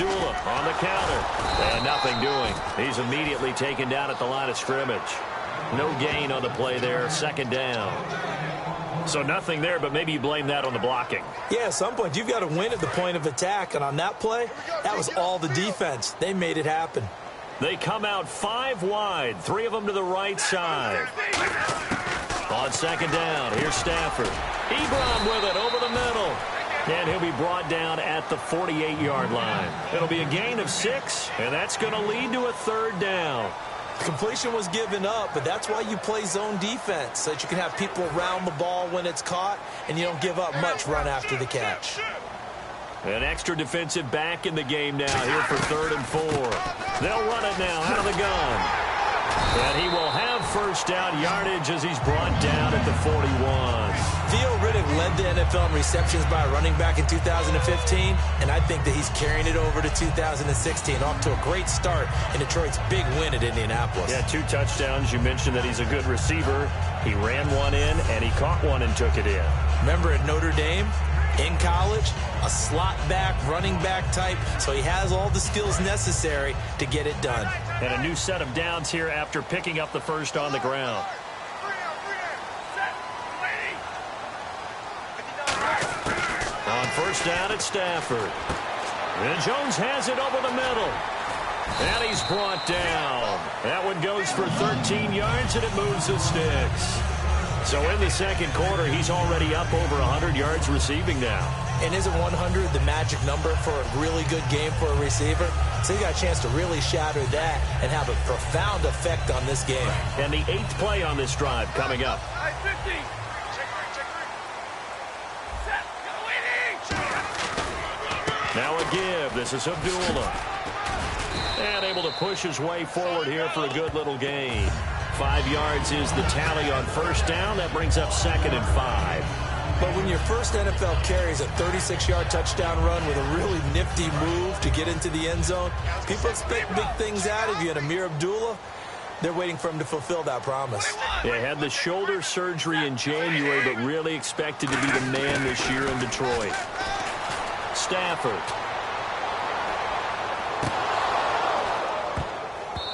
Abdullah on the counter. And nothing doing. He's immediately taken down at the line of scrimmage. No gain on the play there. Second down. So nothing there, but maybe you blame that on the blocking. Yeah, at some point, you've got to win at the point of attack. And on that play, that was all the defense. They made it happen. They come out 5 wide. 3 of them to the right side. On second down, here's Stafford. Ebron with it over the middle. And he'll be brought down at the 48-yard line. It'll be a gain of 6, and that's going to lead to a third down. Completion was given up, but that's why you play zone defense, so that you can have people around the ball when it's caught, and you don't give up much run after the catch. An extra defensive back in the game now here for 3rd and 4. They'll run it now out of the gun. And he will have first down yardage as he's brought down at the 41. Theo Riddick led the NFL in receptions by a running back in 2015, and I think that he's carrying it over to 2016. Off to a great start in Detroit's big win at Indianapolis. Yeah, 2 touchdowns. You mentioned that he's a good receiver. He ran one in, and he caught one and took it in. Remember at Notre Dame? In college, a slot back, running back type, so he has all the skills necessary to get it done. And a new set of downs here after picking up the first on the ground. On first down, it's Stafford. And Jones has it over the middle. And he's brought down. That one goes for 13 yards, and it moves the sticks. So in the second quarter, he's already up over 100 yards receiving now. And isn't 100 the magic number for a really good game for a receiver? So he got a chance to really shatter that and have a profound effect on this game. And the 8th play on this drive coming up. Now a give. This is Abdullah. And able to push his way forward here for a good little gain. 5 yards is the tally on first down. That brings up 2nd and 5. But when your first NFL carry is a 36-yard touchdown run with a really nifty move to get into the end zone, people expect big things out of you. And Amir Abdullah, they're waiting for him to fulfill that promise. They had the shoulder surgery in January, but really expected to be the man this year in Detroit. Stafford.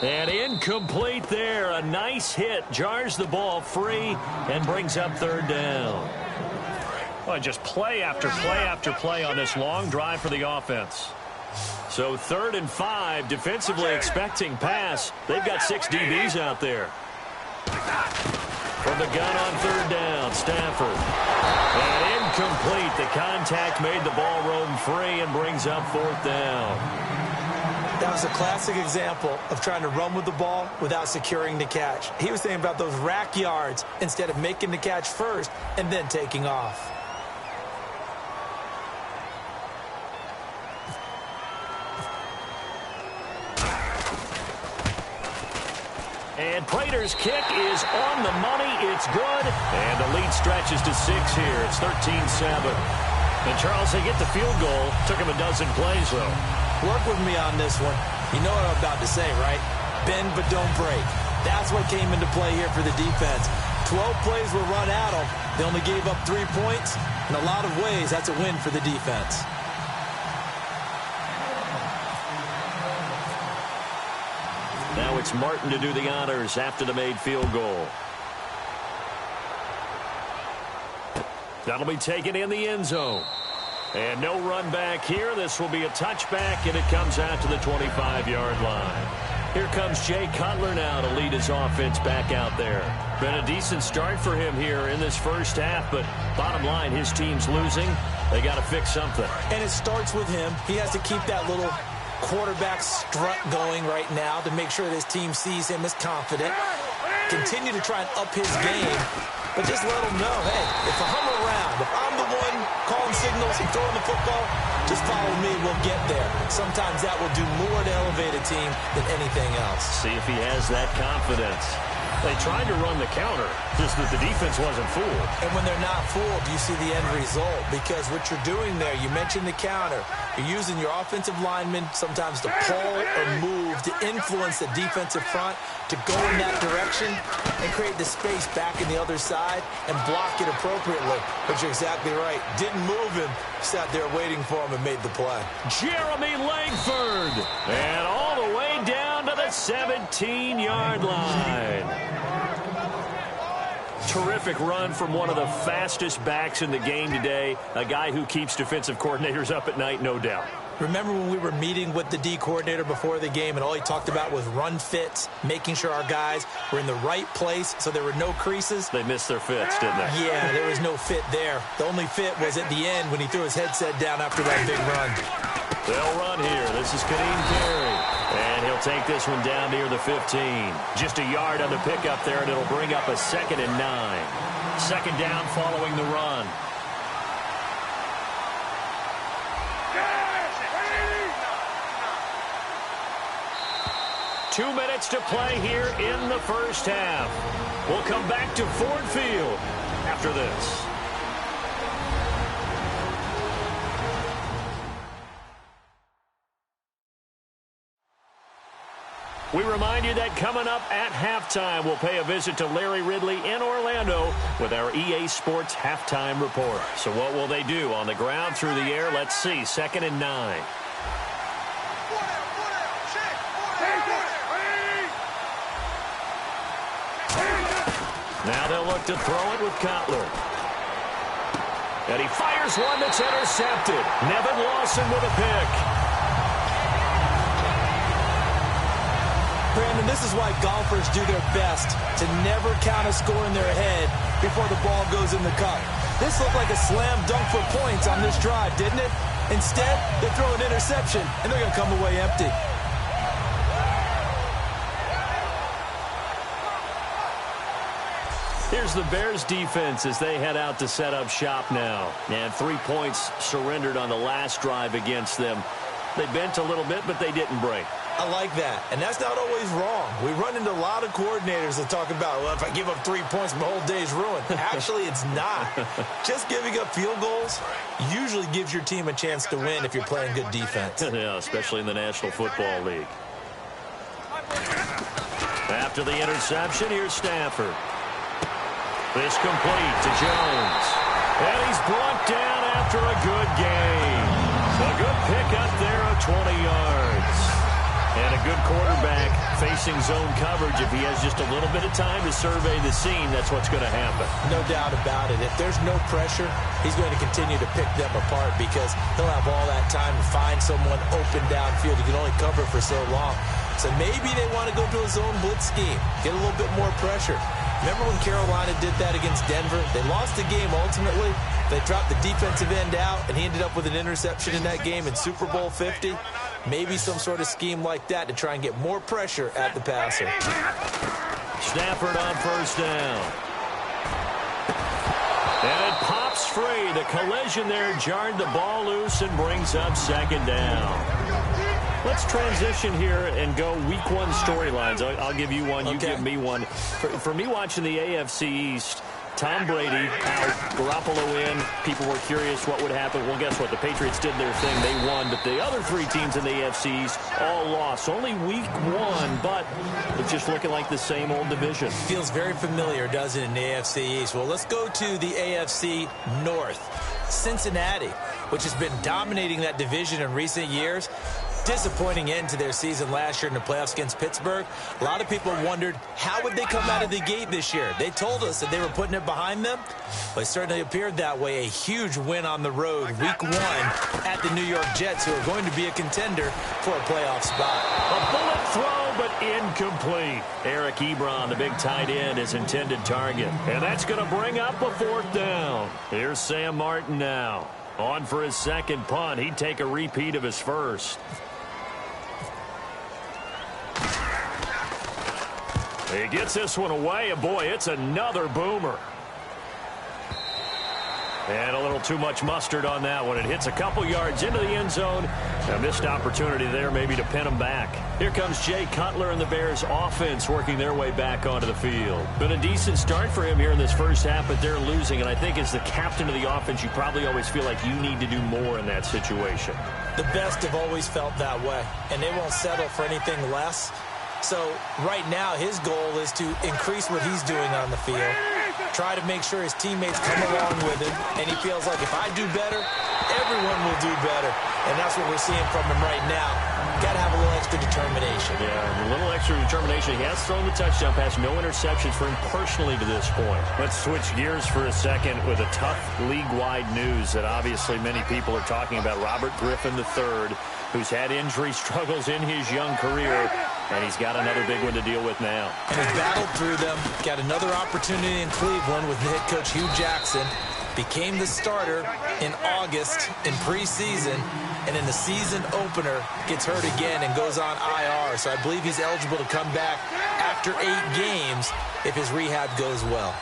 And incomplete there. A nice hit. Jars the ball free and brings up 3rd down. Well, just play after play after play on this long drive for the offense. So 3rd and 5, defensively expecting pass. They've got 6 DBs out there. From the gun on 3rd down, Stafford. And incomplete. The contact made the ball roam free and brings up 4th down. That was a classic example of trying to run with the ball without securing the catch. He was thinking about those rack yards instead of making the catch first and then taking off. And Prater's kick is on the money. It's good. And the lead stretches to 6 here. It's 13-7. And Charles, they get the field goal. Took him a dozen plays, though. Work with me on this one. You know what I'm about to say, right? Bend but don't break. That's what came into play here for the defense. 12 plays were run at them. They only gave up 3 points. In a lot of ways, that's a win for the defense. Now it's Martin to do the honors after the made field goal. That'll be taken in the end zone. And no run back here. This will be a touchback, and it comes out to the 25-yard line. Here comes Jay Cutler now to lead his offense back out there. Been a decent start for him here in this first half, but bottom line, his team's losing. They got to fix something. And it starts with him. He has to keep that little quarterback strut going right now to make sure that his team sees him as confident. Continue to try and up his game, but just let him know, hey, if I'm around, if I'm the one calling signals and throwing the football, just follow me, we'll get there. Sometimes that will do more to elevate a team than anything else. See if he has that confidence. They tried to run the counter, just that the defense wasn't fooled. And when they're not fooled, you see the end result. Because what you're doing there, you mentioned the counter. You're using your offensive linemen sometimes to pull or move to influence the defensive front to go in that direction and create the space back in the other side and block it appropriately. But you're exactly right. Didn't move him. Sat there waiting for him and made the play. Jeremy Langford. And all the way down to the 17-yard line. Terrific run from one of the fastest backs in the game today. A guy who keeps defensive coordinators up at night, no doubt. Remember when we were meeting with the D coordinator before the game and all he talked about was run fits, making sure our guys were in the right place so there were no creases? They missed their fits, didn't they? Yeah, there was no fit there. The only fit was at the end when he threw his headset down after that big run. They'll run here. This is Kadeem Carey. And he'll take this one down near the 15. Just a yard on the pickup there, and it'll bring up a 2nd and 9. Second down following the run. Two minutes to play here in the first half. We'll come back to Ford Field after this. We remind you that coming up at halftime, we'll pay a visit to Larry Ridley in Orlando with our EA Sports halftime report. So what will they do on the ground, through the air? Let's see. 2nd and 9. Now they'll look to throw it with Cutler. And he fires one that's intercepted. Nevin Lawson with a pick. Brandon, this is why golfers do their best to never count a score in their head before the ball goes in the cup. This looked like a slam dunk for points on this drive, didn't it? Instead, they throw an interception, and they're going to come away empty. Here's the Bears defense as they head out to set up shop now. And 3 points surrendered on the last drive against them. They bent a little bit, but they didn't break. I like that, and that's not always wrong. We run into a lot of coordinators that talk about, well, if I give up 3 points, my whole day's ruined. Actually, it's not. Just giving up field goals usually gives your team a chance to win if you're playing good defense. Yeah, especially in the National Football League. After the interception, here's Stafford. This complete to Jones. And he's brought down after a good gain. A good pickup there of 20 yards. And a good quarterback facing zone coverage. If he has just a little bit of time to survey the scene, that's what's going to happen. No doubt about it. If there's no pressure, he's going to continue to pick them apart because he'll have all that time to find someone open downfield. He can only cover for so long. So maybe they want to go to a zone blitz scheme, get a little bit more pressure. Remember when Carolina did that against Denver? They lost the game ultimately. They dropped the defensive end out, and he ended up with an interception in that game in Super Bowl 50. Maybe some sort of scheme like that to try and get more pressure at the passer. Stafford on first down. And it pops free. The collision there jarred the ball loose and brings up 2nd down. Let's transition here and go week one storylines. I'll give you one. You give me one. For me watching the AFC East, Tom Brady out, Garoppolo in. People were curious what would happen. Well, guess what? The Patriots did their thing. They won. But the other 3 teams in the AFC East all lost. Only week 1, but it's just looking like the same old division. Feels very familiar, doesn't it, in the AFC East? Well, let's go to the AFC North. Cincinnati, which has been dominating that division in recent years. Disappointing end to their season last year in the playoffs against Pittsburgh. A lot of people wondered, how would they come out of the gate this year? They told us that they were putting it behind them. But it certainly appeared that way. A huge win on the road, week 1, at the New York Jets, who are going to be a contender for a playoff spot. A bullet throw, but incomplete. Eric Ebron, the big tight end, his intended target. And that's going to bring up a 4th down. Here's Sam Martin now. On for his 2nd punt. He'd take a repeat of his first. He gets this one away, and boy, it's another boomer. And a little too much mustard on that one. It hits a couple yards into the end zone. A missed opportunity there maybe to pin him back. Here comes Jay Cutler and the Bears offense working their way back onto the field. Been a decent start for him here in this first half, but they're losing. And I think as the captain of the offense, you probably always feel like you need to do more in that situation. The best have always felt that way, and they won't settle for anything less. So right now his goal is to increase what he's doing on the field, try to make sure his teammates come along with him, and he feels like if I do better, everyone will do better. And that's what we're seeing from him right now. Got to have a little extra determination. Yeah, a little extra determination. He has thrown the touchdown pass, no interceptions for him personally to this point. Let's switch gears for a second with a tough league-wide news that obviously many people are talking about. Robert Griffin III, who's had injury struggles in his young career, and he's got another big one to deal with now. And he's battled through them, got another opportunity in Cleveland with head coach Hugh Jackson, became the starter in August in preseason, and in the season opener gets hurt again and goes on IR. So I believe he's eligible to come back after 8 games if his rehab goes well.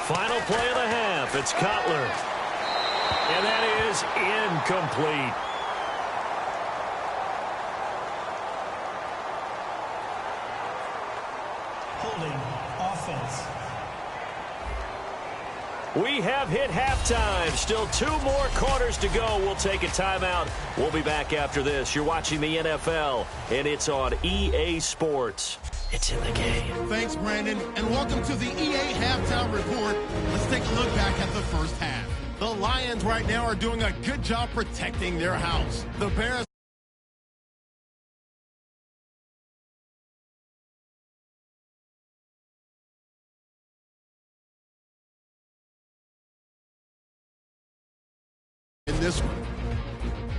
Final play of the half. It's Cutler. And that is incomplete. Holding offense. We have hit halftime. Still 2 more quarters to go. We'll take a timeout. We'll be back after this. You're watching the NFL, and it's on EA Sports. It's in the game. Thanks, Brandon, and welcome to the EA Halftime Report. Let's take a look back at the first half. The Lions right now are doing a good job protecting their house. The Bears in this one.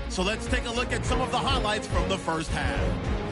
So let's take a look at some of the highlights from the first half.